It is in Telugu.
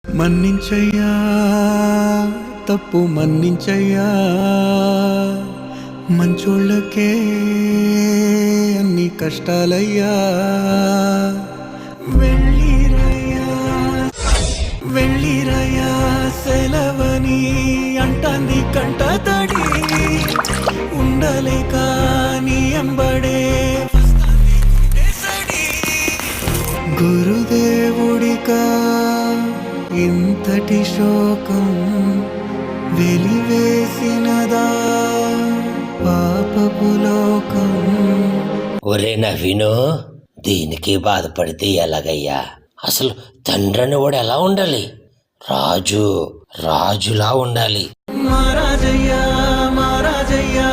మన్నించయ్యా తప్పు మన్నించయ్యా, మంచోళ్ళకే అన్ని కష్టాలయ్యా. వెళ్ళిరయ్యా వెళ్ళిరయ్యా సెలవని అంటాంది కంట తడి, ఉండలేక నీ ఎంబడే గురుదేవుడికా ఇంతటి శోకం వెలివేసినదా పాపపు లోకం. ఒరే నవీను, దీనికి బాధపడితే ఎలాగయ్యా? అసలు తండ్రిని వాడు ఎలా ఉండాలి? రాజులా ఉండాలి. మహారాజయ్యా మహారాజయ్యా